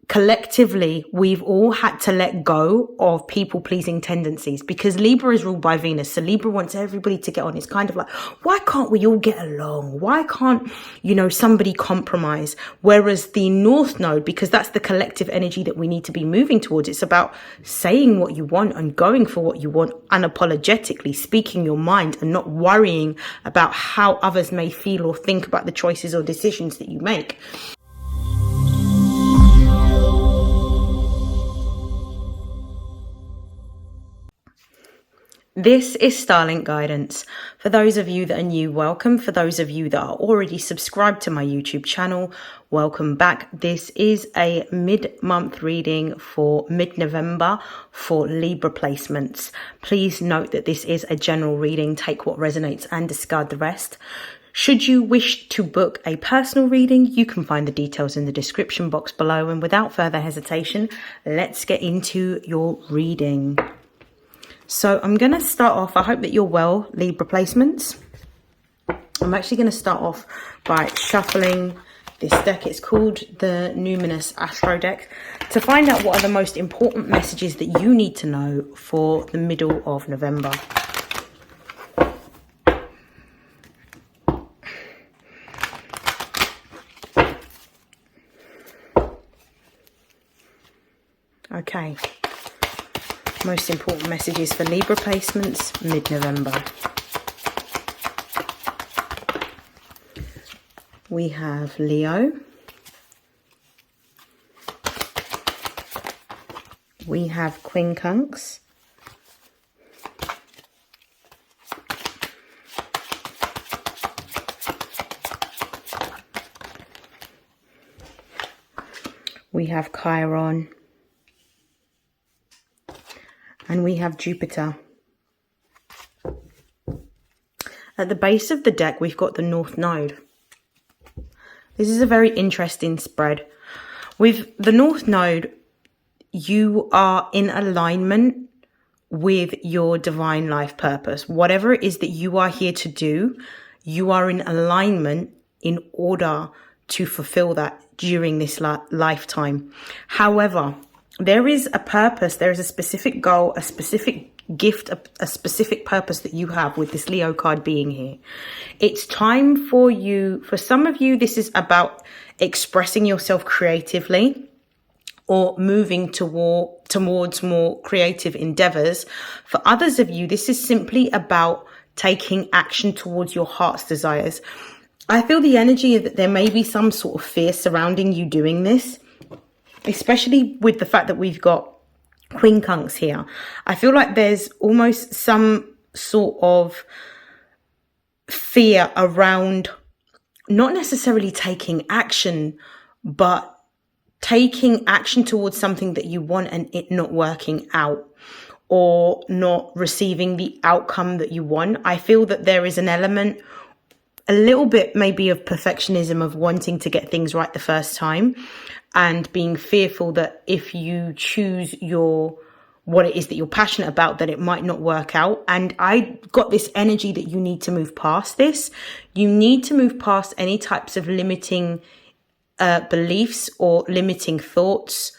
collectively, we've all had to let go of people-pleasing tendencies, because Libra is ruled by Venus. So Libra wants everybody to get on. It's kind of like, why can't we all get along? Why can't, somebody compromise? Whereas the North Node, because that's the collective energy that we need to be moving towards, it's about saying what you want and going for what you want unapologetically, speaking your mind and not worrying about how others may feel or think about the choices or decisions that you make. This is StarLink guidance. For those of you that are new, welcome. For those of you that are already subscribed to my YouTube channel, welcome back. This is a mid-month reading for mid-November for Libra placements. Please note that this is a general reading. Take what resonates and discard the rest. Should you wish to book a personal reading, you can find the details in the description box below. And without further hesitation, let's get into your reading. So I'm going to start off, I hope that you're well, Libra placements. I'm actually going to start off by shuffling this deck. It's called the Numinous Astro deck, to find out what are the most important messages that you need to know for the middle of November. Okay. Most important messages for Libra placements mid-November. We have Leo. We have Quincunx. We have Chiron. And we have Jupiter. At the base of the deck, we've got the North Node. This is a very interesting spread. With the North Node, you are in alignment with your divine life purpose. Whatever it is that you are here to do, you are in alignment in order to fulfill that during this lifetime. However, there is a purpose, there is a specific goal, a specific gift, a specific purpose that you have with this Leo card being here. It's time for you, for some of you, this is about expressing yourself creatively or moving towards more creative endeavors. For others of you, this is simply about taking action towards your heart's desires. I feel the energy that there may be some sort of fear surrounding you doing this, especially with the fact that we've got Quincunx here. I feel like there's almost some sort of fear around not necessarily taking action, but taking action towards something that you want and it not working out or not receiving the outcome that you want. I feel that there is an element, a little bit maybe of perfectionism, of wanting to get things right the first time, and being fearful that if you choose what it is that you're passionate about, that it might not work out. And I got this energy that you need to move past this. You need to move past any types of limiting beliefs or limiting thoughts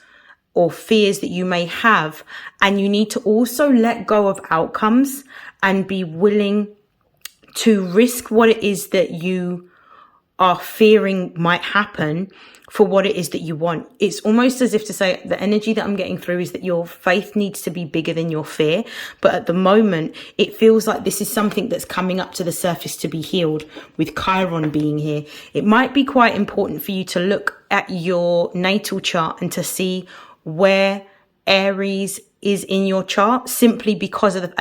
or fears that you may have. And you need to also let go of outcomes and be willing to risk what it is that you are fearing might happen for what it is that you want. It's almost as if to say, the energy that I'm getting through is that your faith needs to be bigger than your fear. But at the moment, it feels like this is something that's coming up to the surface to be healed, with Chiron being here. It might be quite important for you to look at your natal chart and to see where Aries is in your chart, simply because of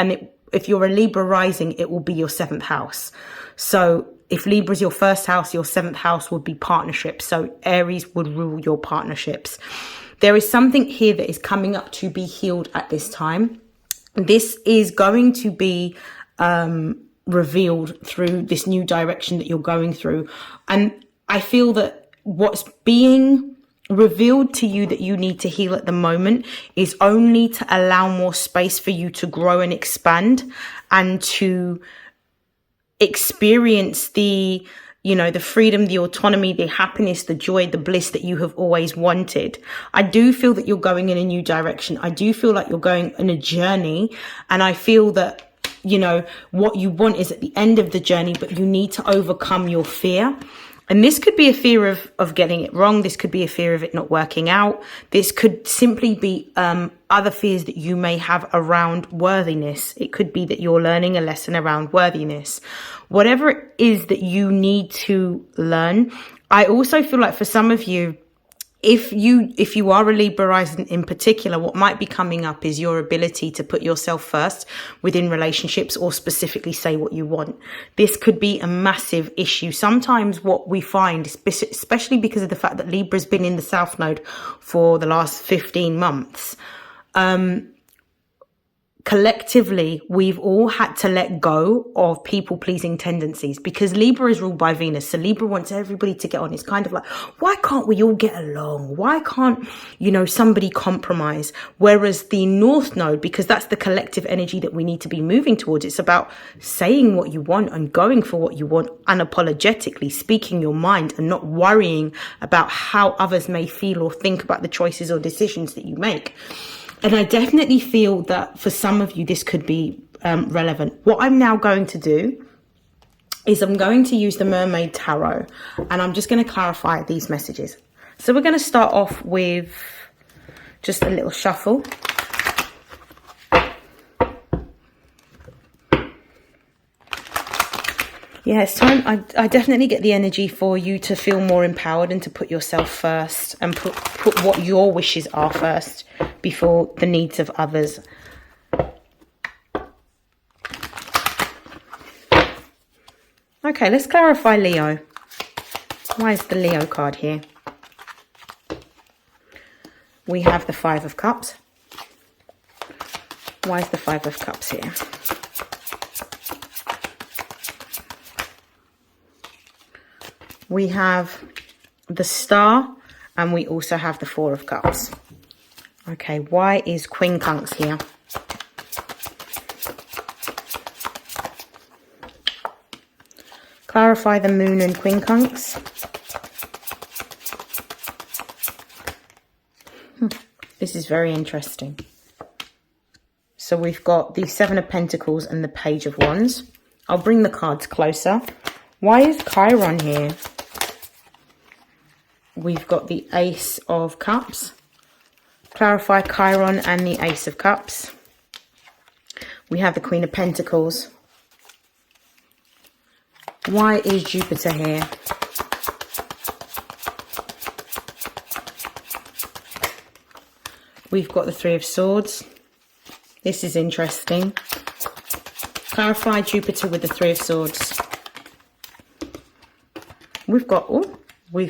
if you're a Libra rising, it will be your 7th house. So if Libra is your 1st house, your 7th house would be partnerships. So Aries would rule your partnerships. There is something here that is coming up to be healed at this time. This is going to be revealed through this new direction that you're going through. And I feel that what's being revealed to you that you need to heal at the moment is only to allow more space for you to grow and expand and to experience the you know, the freedom, the autonomy, the happiness, the joy, the bliss that you have always wanted. I do feel that you're going in a new direction. I do feel like you're going on a journey, and I feel that, you know, what you want is at the end of the journey, but you need to overcome your fear. And this could be a fear of getting it wrong. This could be a fear of it not working out. This could simply be other fears that you may have around worthiness. It could be that you're learning a lesson around worthiness. Whatever it is that you need to learn. I also feel like for some of you, if you are a Libra rising in particular, what might be coming up is your ability to put yourself first within relationships, or specifically say what you want. This could be a massive issue. Sometimes what we find, especially because of the fact that Libra's been in the South Node for the last 15 months, collectively, we've all had to let go of people-pleasing tendencies, because Libra is ruled by Venus. So Libra wants everybody to get on. It's kind of like, why can't we all get along? Why can't, you know, somebody compromise? Whereas the North Node, because that's the collective energy that we need to be moving towards, it's about saying what you want and going for what you want unapologetically, speaking your mind and not worrying about how others may feel or think about the choices or decisions that you make. And I definitely feel that for some of you, this could be relevant. What I'm now going to do is I'm going to use the Mermaid Tarot, and I'm just going to clarify these messages. So we're going to start off with just a little shuffle. Yeah, it's time. I definitely get the energy for you to feel more empowered and to put yourself first, and put what your wishes are first before the needs of others. Okay, let's clarify Leo. Why is the Leo card here? We have the Five of Cups. Why is the Five of Cups here? We have the Star, and we also have the Four of Cups. Okay, why is Quincunx here? Clarify the Moon and Quincunx. This is very interesting. So we've got the Seven of Pentacles and the Page of Wands. I'll bring the cards closer. Why is Chiron here? We've got the Ace of Cups. Clarify Chiron and the Ace of Cups. We have the Queen of Pentacles. Why is Jupiter here? We've got the Three of Swords. This is interesting. Clarify Jupiter with the Three of Swords. We've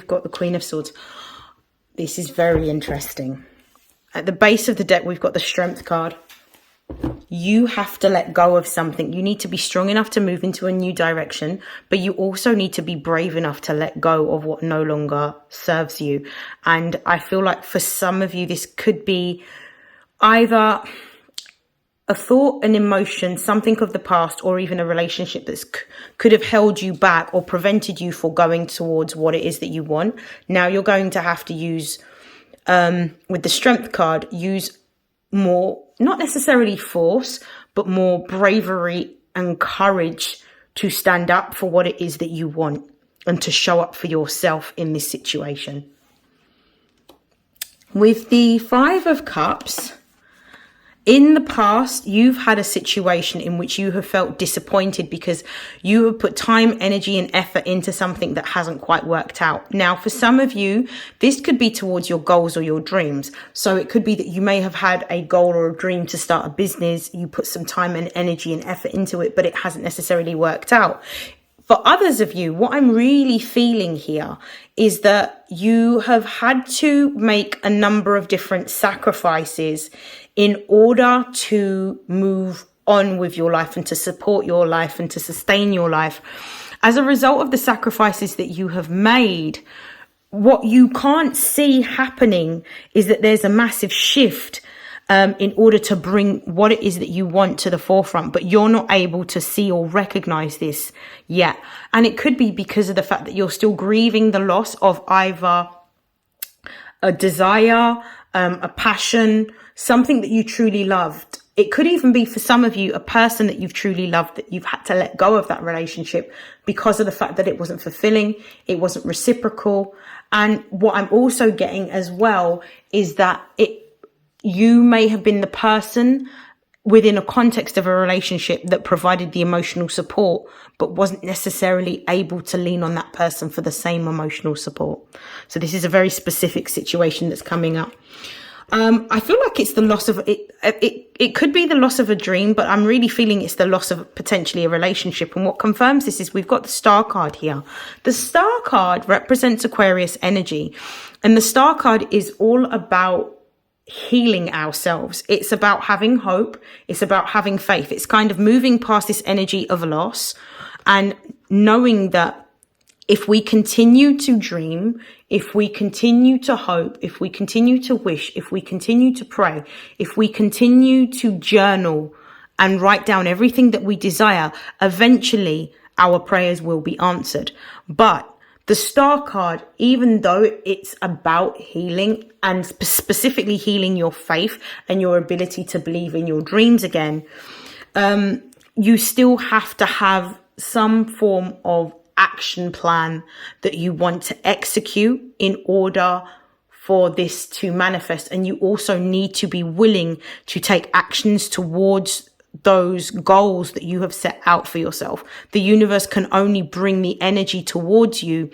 got the Queen of Swords. This is very interesting. At the base of the deck, we've got the Strength card. You have to let go of something. You need to be strong enough to move into a new direction, but you also need to be brave enough to let go of what no longer serves you. And I feel like for some of you, this could be either a thought, an emotion, something of the past, or even a relationship that could have held you back or prevented you from going towards what it is that you want. Now you're going to have to use, with the Strength card, use more, not necessarily force, but more bravery and courage to stand up for what it is that you want and to show up for yourself in this situation. With the Five of Cups, in the past, you've had a situation in which you have felt disappointed because you have put time, energy, and effort into something that hasn't quite worked out. Now, for some of you, this could be towards your goals or your dreams. So it could be that you may have had a goal or a dream to start a business. You put some time and energy and effort into it, but it hasn't necessarily worked out. For others of you, what I'm really feeling here is that you have had to make a number of different sacrifices in order to move on with your life and to support your life and to sustain your life. As a result of the sacrifices that you have made, what you can't see happening is that there's a massive shift in order to bring what it is that you want to the forefront, but you're not able to see or recognize this yet. And it could be because of the fact that you're still grieving the loss of either a desire, a passion, something that you truly loved. It could even be, for some of you, a person that you've truly loved that you've had to let go of that relationship because of the fact that it wasn't fulfilling, it wasn't reciprocal. And what I'm also getting as well is that you may have been the person within a context of a relationship that provided the emotional support, but wasn't necessarily able to lean on that person for the same emotional support. So this is a very specific situation that's coming up. I feel like it's the loss of it. It could be the loss of a dream, but I'm really feeling it's the loss of potentially a relationship. And what confirms this is we've got the Star card here. The Star card represents Aquarius energy, and the Star card is all about healing ourselves. It's about having hope. It's about having faith. It's kind of moving past this energy of loss and knowing that if we continue to dream, if we continue to hope, if we continue to wish, if we continue to pray, if we continue to journal and write down everything that we desire, eventually our prayers will be answered. But the Star card, even though it's about healing and specifically healing your faith and your ability to believe in your dreams again, you still have to have some form of action plan that you want to execute in order for this to manifest. And you also need to be willing to take actions towards those goals that you have set out for yourself. The universe can only bring the energy towards you,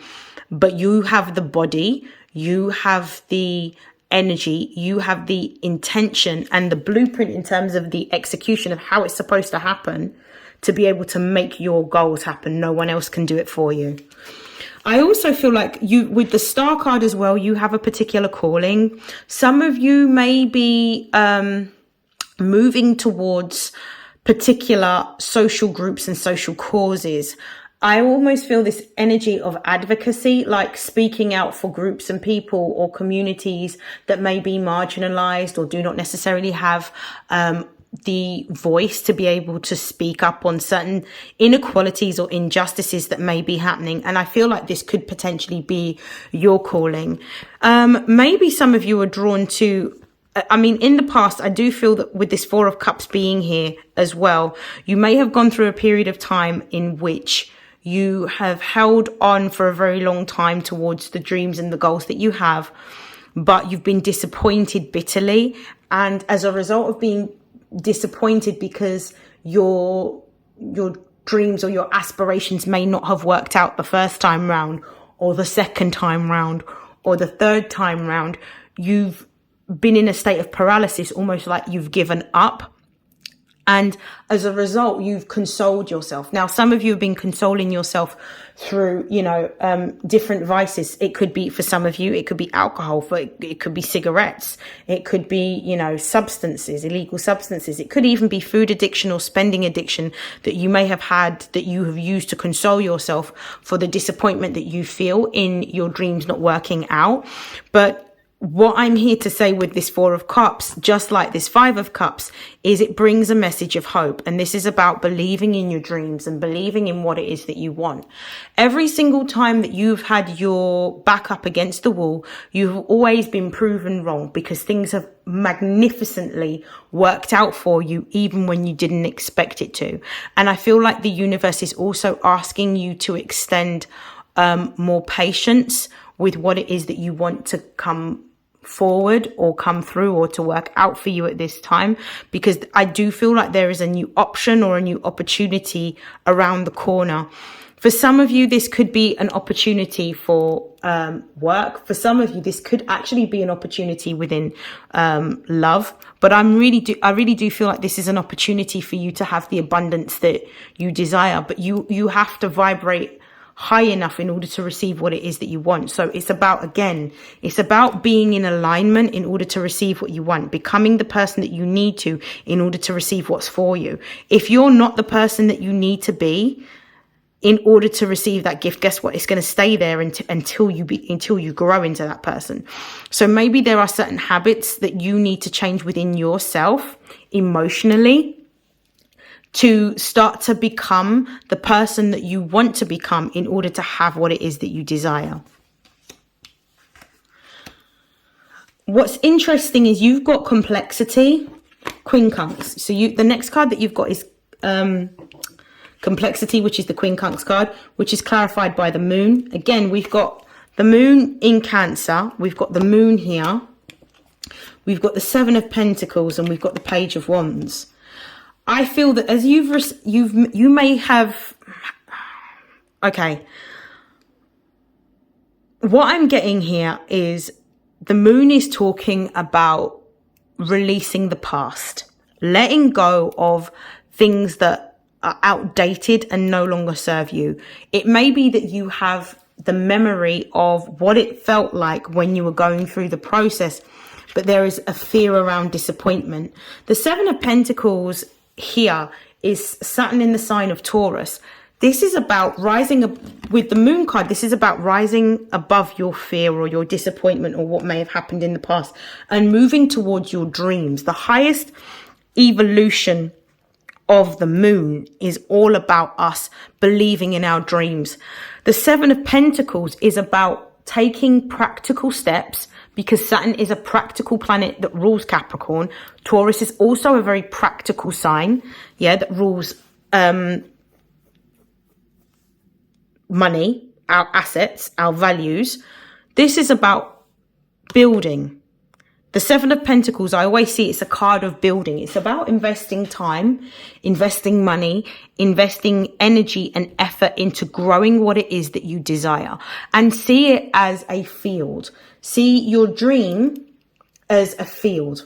but you have the body, you have the energy, you have the intention and the blueprint in terms of the execution of how it's supposed to happen to be able to make your goals happen. No one else can do it for you. I also feel like you, with the Star card as well, you have a particular calling. Some of you may be moving towards particular social groups and social causes. I almost feel this energy of advocacy, like speaking out for groups and people or communities that may be marginalized or do not necessarily have the voice to be able to speak up on certain inequalities or injustices that may be happening. And I feel like this could potentially be your calling. Maybe some of you are drawn to, I mean, in the past, I do feel that with this Four of Cups being here as well, you may have gone through a period of time in which you have held on for a very long time towards the dreams and the goals that you have, but you've been disappointed bitterly. And as a result of being disappointed because your dreams or your aspirations may not have worked out the first time round or the second time round or the third time round, you've been in a state of paralysis, almost like you've given up. And as a result, you've consoled yourself. Now, some of you have been consoling yourself through, different vices. It could be, for some of you, it could be alcohol, it could be cigarettes. It could be, substances, illegal substances. It could even be food addiction or spending addiction that you may have had, that you have used to console yourself for the disappointment that you feel in your dreams not working out. But what I'm here to say with this Four of Cups, just like this Five of Cups, is it brings a message of hope. And this is about believing in your dreams and believing in what it is that you want. Every single time that you've had your back up against the wall, you've always been proven wrong because things have magnificently worked out for you, even when you didn't expect it to. And I feel like the universe is also asking you to extend more patience with what it is that you want to come forward or come through or to work out for you at this time, because I do feel like there is a new option or a new opportunity around the corner. For some of you, this could be an opportunity for work. For some of you, this could actually be an opportunity within love. But I really do feel like this is an opportunity for you to have the abundance that you desire. But you have to vibrate high enough in order to receive what it is that you want. So it's about being in alignment in order to receive what you want, becoming the person that you need to in order to receive what's for you. If you're not the person that you need to be, in order to receive that gift. Guess what? It's going to stay there until you grow into that person. So maybe there are certain habits that you need to change within yourself emotionally to start to become the person that you want to become in order to have what it is that you desire. What's interesting is you've got complexity, quincunx. So the next card that you've got is complexity, which is the quincunx card, which is clarified by the moon. Again, we've got the moon in Cancer. We've got the moon here. We've got the Seven of Pentacles, and we've got the Page of Wands. I feel that as you may have, okay. What I'm getting here is the moon is talking about releasing the past, letting go of things that are outdated and no longer serve you. It may be that you have the memory of what it felt like when you were going through the process, but there is a fear around disappointment. The Seven of Pentacles here is Saturn in the sign of Taurus. This is about rising up with the moon card. This is about rising above your fear or your disappointment or what may have happened in the past and moving towards your dreams. The highest evolution of the moon is all about us believing in our dreams. The Seven of Pentacles is about taking practical steps, because Saturn is a practical planet that rules Capricorn. Taurus is also a very practical sign, that rules money, our assets, our values. This is about building. The Seven of Pentacles, I always see it's a card of building. It's about investing time, investing money, investing energy and effort into growing what it is that you desire, and see it as a field. See your dream as a field,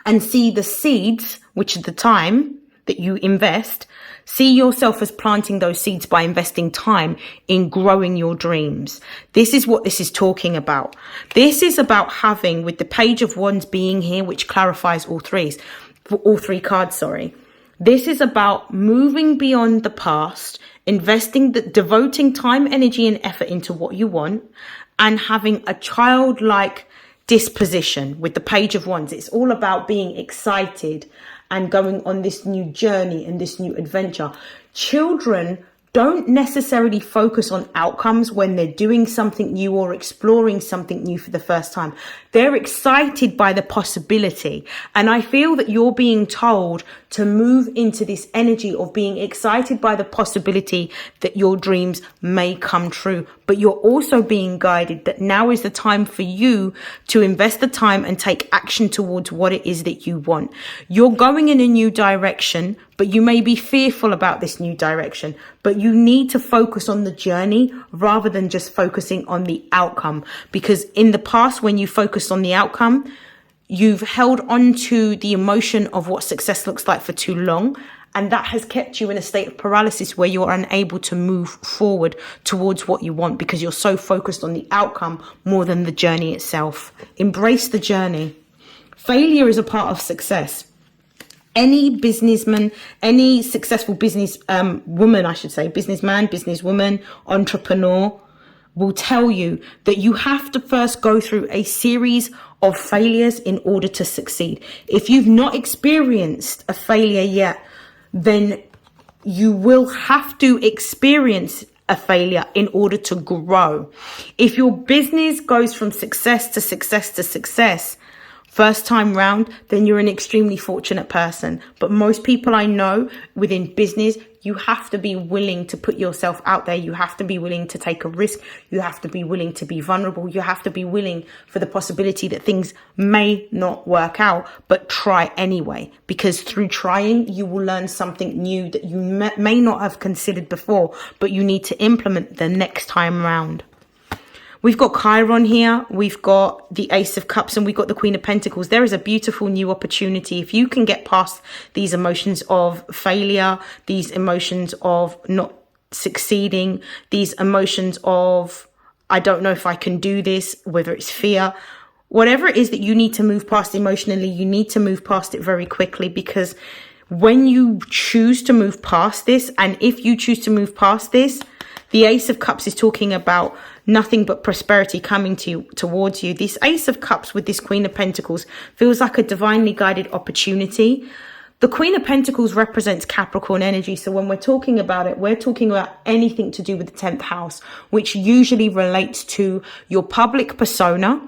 and see the seeds, which is the time that you invest. See yourself as planting those seeds by investing time in growing your dreams. This is what this is talking about. This is about having, with the Page of Wands being here, which clarifies all three cards, sorry. This is about moving beyond the past, devoting time, energy, and effort into what you want, and having a childlike disposition with the Page of Wands. It's all about being excited and going on this new journey and this new adventure. Children don't necessarily focus on outcomes when they're doing something new or exploring something new for the first time. They're excited by the possibility. And I feel that you're being told to move into this energy of being excited by the possibility that your dreams may come true. But you're also being guided that now is the time for you to invest the time and take action towards what it is that you want. You're going in a new direction, but you may be fearful about this new direction. But you need to focus on the journey rather than just focusing on the outcome. Because in the past, when you focused on the outcome, you've held on to the emotion of what success looks like for too long. And that has kept you in a state of paralysis where you're unable to move forward towards what you want because you're so focused on the outcome more than the journey itself. Embrace the journey. Failure is a part of success. Any businessman, any successful businessman, businesswoman, entrepreneur will tell you that you have to first go through a series of failures in order to succeed. If you've not experienced a failure yet, then you will have to experience a failure in order to grow. If your business goes from success to success to success, first time round, then you're an extremely fortunate person. But most people I know within business, you have to be willing to put yourself out there. You have to be willing to take a risk. You have to be willing to be vulnerable. You have to be willing for the possibility that things may not work out, but try anyway. Because through trying, you will learn something new that you may not have considered before, but you need to implement the next time around. We've got Chiron here, we've got the Ace of Cups, and we've got the Queen of Pentacles. There is a beautiful new opportunity. If you can get past these emotions of failure, these emotions of not succeeding, these emotions of, I don't know if I can do this, whether it's fear, whatever it is that you need to move past emotionally, you need to move past it very quickly, because when you choose to move past this, and if you choose to move past this, the Ace of Cups is talking about nothing but prosperity coming towards you. This Ace of Cups with this Queen of Pentacles feels like a divinely guided opportunity. The Queen of Pentacles represents Capricorn energy. So when we're talking about it, we're talking about anything to do with the 10th house, which usually relates to your public persona.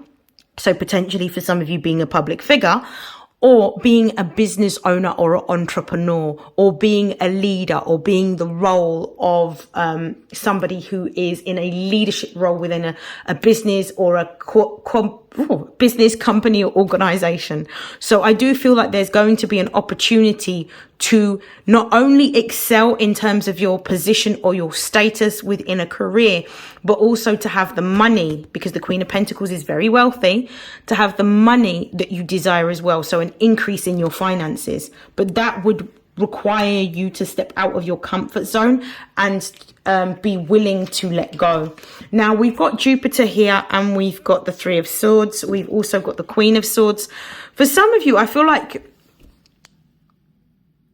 So potentially for some of you being a public figure, or being a business owner or an entrepreneur, or being a leader, or being the role of somebody who is in a leadership role within a business or a business, company, or organization. So I do feel like there's going to be an opportunity to not only excel in terms of your position or your status within a career, but also to have the money, because the Queen of Pentacles is very wealthy, to have the money that you desire as well. So an increase in your finances, but that would require you to step out of your comfort zone and be willing to let go. Now we've got Jupiter here, and we've got the Three of Swords. We've also got the Queen of Swords. For some of you, I feel like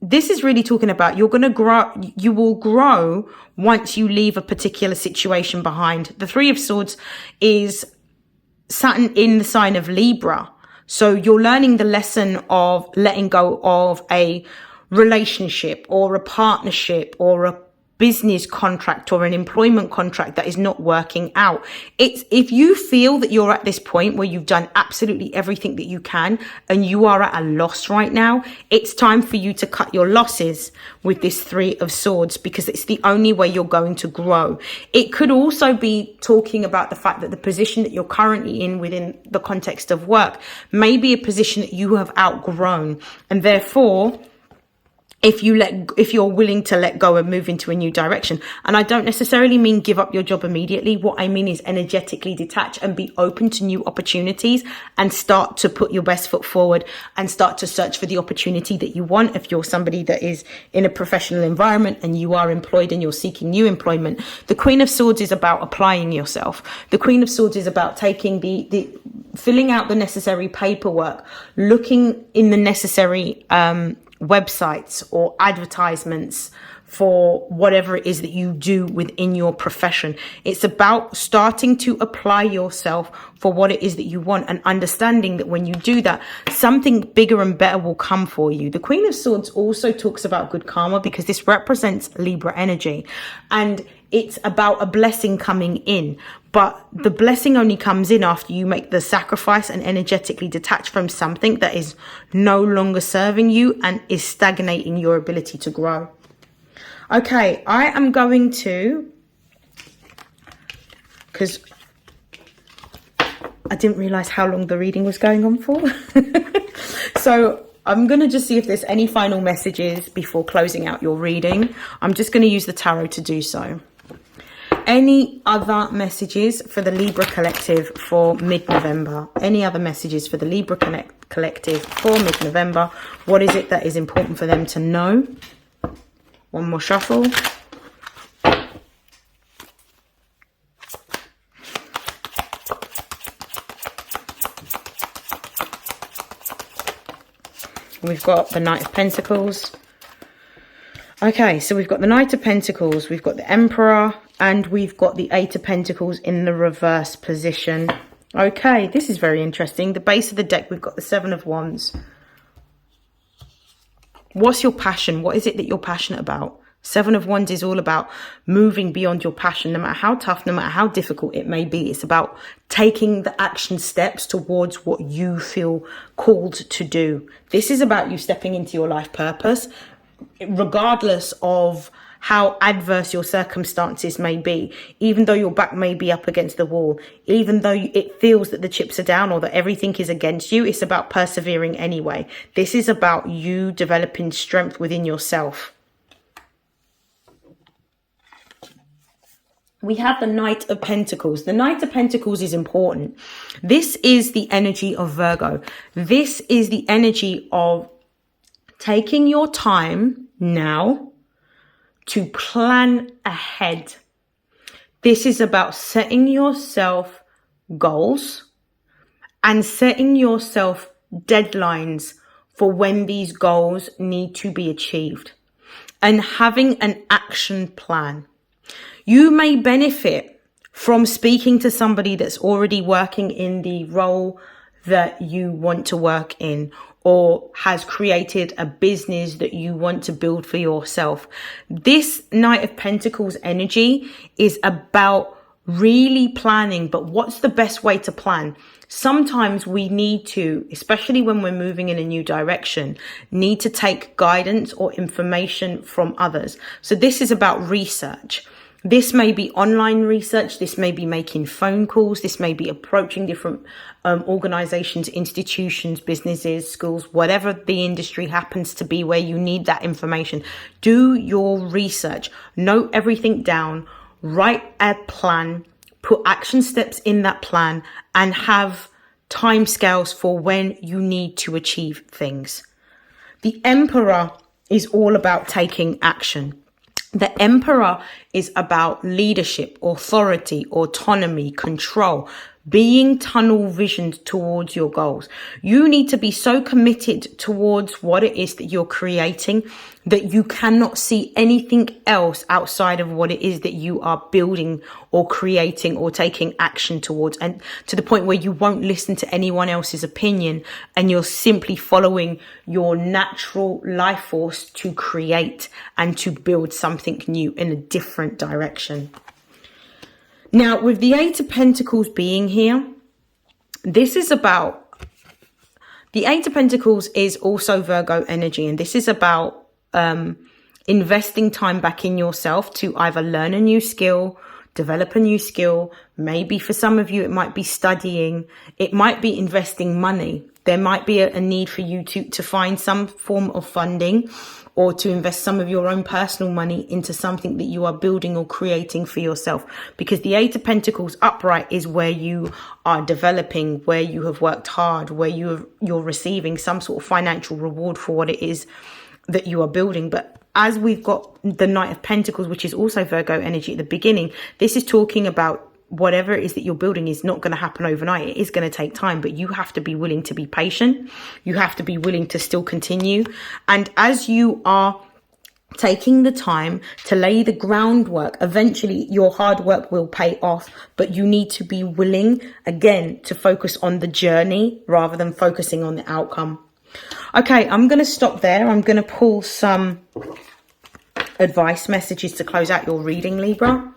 this is really talking about you're going to grow. You will grow once you leave a particular situation behind. The Three of Swords is Saturn in the sign of Libra. So you're learning the lesson of letting go of a relationship or a partnership or a business contract or an employment contract that is not working out. It's if you feel that you're at this point where you've done absolutely everything that you can and you are at a loss right now, it's time for you to cut your losses with this Three of Swords, because it's the only way you're going to grow. It could also be talking about the fact that the position that you're currently in within the context of work may be a position that you have outgrown, and therefore if you're willing to let go and move into a new direction. And I don't necessarily mean give up your job immediately. What I mean is energetically detach and be open to new opportunities and start to put your best foot forward and start to search for the opportunity that you want. If you're somebody that is in a professional environment and you are employed and you're seeking new employment, the Queen of Swords is about applying yourself. The Queen of Swords is about taking the filling out the necessary paperwork, looking in the necessary websites or advertisements for whatever it is that you do within your profession. It's about starting to apply yourself for what it is that you want, and understanding that when you do that, something bigger and better will come for you. The Queen of Swords also talks about good karma, because this represents Libra energy, and it's about a blessing coming in. But the blessing only comes in after you make the sacrifice and energetically detach from something that is no longer serving you and is stagnating your ability to grow. Okay, I am going to, because I didn't realize how long the reading was going on for. So I'm going to just see if there's any final messages before closing out your reading. I'm just going to use the tarot to do so. Any other messages for the Libra collective for mid-November? Any other messages for the Libra collective for mid-November? What is it that is important for them to know? One more shuffle. We've got the Knight of Pentacles. Okay, so we've got the Knight of Pentacles, we've got the Emperor, and we've got the Eight of Pentacles in the reverse position. Okay, this is very interesting. The base of the deck, we've got the Seven of Wands. What's your passion? What is it that you're passionate about? Seven of Wands is all about moving beyond your passion, no matter how tough, no matter how difficult it may be. It's about taking the action steps towards what you feel called to do. This is about you stepping into your life purpose, regardless of how adverse your circumstances may be, even though your back may be up against the wall, even though it feels that the chips are down or that everything is against you, it's about persevering anyway. This is about you developing strength within yourself. We have the Knight of Pentacles. The Knight of Pentacles is important. This is the energy of Virgo. This is the energy of taking your time now to plan ahead. This is about setting yourself goals and setting yourself deadlines for when these goals need to be achieved, and having an action plan. You may benefit from speaking to somebody that's already working in the role that you want to work in, or has created a business that you want to build for yourself. This Knight of Pentacles energy is about really planning, but what's the best way to plan? Sometimes we need to, especially when we're moving in a new direction, need to take guidance or information from others. So this is about research. This may be online research. This may be making phone calls. This may be approaching different organizations, institutions, businesses, schools, whatever the industry happens to be where you need that information. Do your research. Note everything down. Write a plan. Put action steps in that plan and have timescales for when you need to achieve things. The Emperor is all about taking action. The Emperor is about leadership, authority, autonomy, control, being tunnel visioned towards your goals. You need to be so committed towards what it is that you're creating that you cannot see anything else outside of what it is that you are building or creating or taking action towards, and to the point where you won't listen to anyone else's opinion and you're simply following your natural life force to create and to build something new in a different direction. Now, with the Eight of Pentacles being here, this is about, the Eight of Pentacles is also Virgo energy, and this is about investing time back in yourself to either learn a new skill, develop a new skill. Maybe for some of you, it might be studying. It might be investing money. There might be a need for you to find some form of funding, or to invest some of your own personal money into something that you are building or creating for yourself. Because the Eight of Pentacles upright is where you are developing, where you have worked hard, where you're receiving some sort of financial reward for what it is that you are building. But as we've got the Knight of Pentacles, which is also Virgo energy at the beginning, this is talking about whatever it is that you're building is not going to happen overnight. It is going to take time, but you have to be willing to be patient. You have to be willing to still continue. And as you are taking the time to lay the groundwork, eventually your hard work will pay off, but you need to be willing, again, to focus on the journey rather than focusing on the outcome. Okay, I'm going to stop there. I'm going to pull some advice messages to close out your reading, Libra.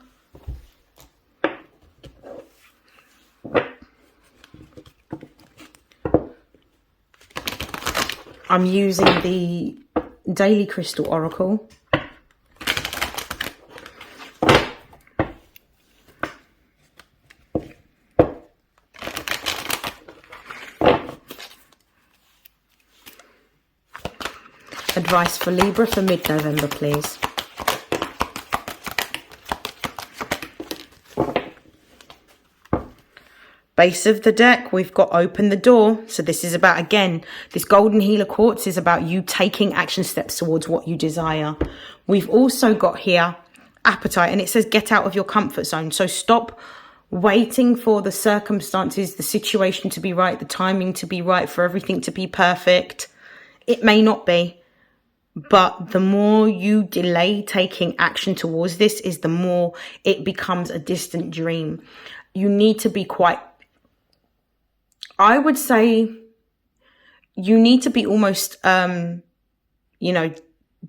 I'm using the Daily Crystal Oracle. Advice for Libra for mid-November, please. Base of the deck, we've got open the door. So this is about, again, this golden healer quartz is about you taking action steps towards what you desire. We've also got here appetite, and it says get out of your comfort zone. So stop waiting for the circumstances, the situation to be right, the timing to be right, for everything to be perfect. It may not be, but the more you delay taking action towards this is the more it becomes a distant dream. You need to be quite, I would say, you need to be almost,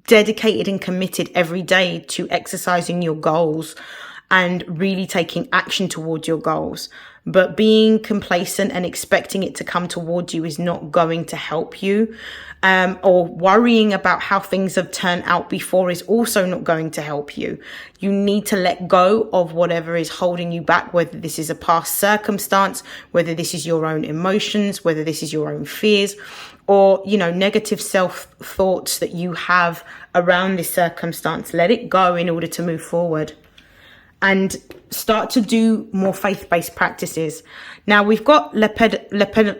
dedicated and committed every day to exercising your goals and really taking action towards your goals. But being complacent and expecting it to come towards you is not going to help you. Or worrying about how things have turned out before is also not going to help you. You need to let go of whatever is holding you back, whether this is a past circumstance, whether this is your own emotions, whether this is your own fears, or, negative self-thoughts that you have around this circumstance. Let it go in order to move forward. And start to do more faith-based practices. Now, we've got lepidolite,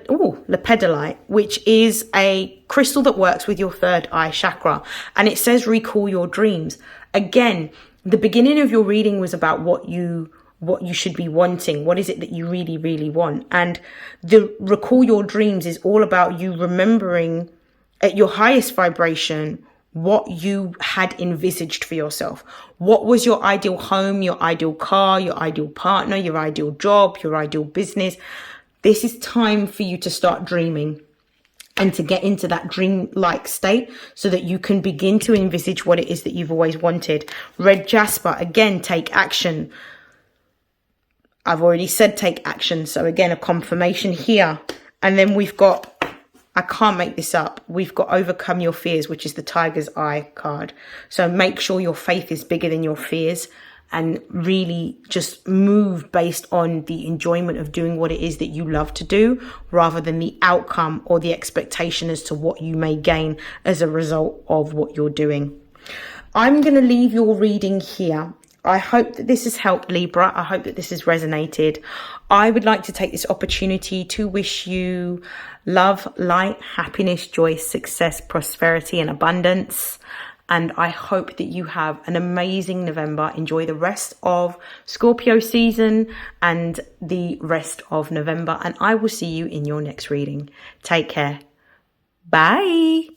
which is a crystal that works with your third eye chakra. And it says recall your dreams. Again, the beginning of your reading was about what you should be wanting. What is it that you really, really want? And the recall your dreams is all about you remembering at your highest vibration, what you had envisaged for yourself. What was your ideal home, your ideal car, your ideal partner, your ideal job, your ideal business? This is time for you to start dreaming and to get into that dream-like state so that you can begin to envisage what it is that you've always wanted. Red Jasper, again, take action. I've already said take action. So again, a confirmation here. And then we've got, I can't make this up, we've got overcome your fears, which is the Tiger's Eye card. So make sure your faith is bigger than your fears and really just move based on the enjoyment of doing what it is that you love to do, rather than the outcome or the expectation as to what you may gain as a result of what you're doing. I'm going to leave your reading here. I hope that this has helped, Libra. I hope that this has resonated. I would like to take this opportunity to wish you love, light, happiness, joy, success, prosperity, and abundance. And I hope that you have an amazing November. Enjoy the rest of Scorpio season and the rest of November. And I will see you in your next reading. Take care. Bye.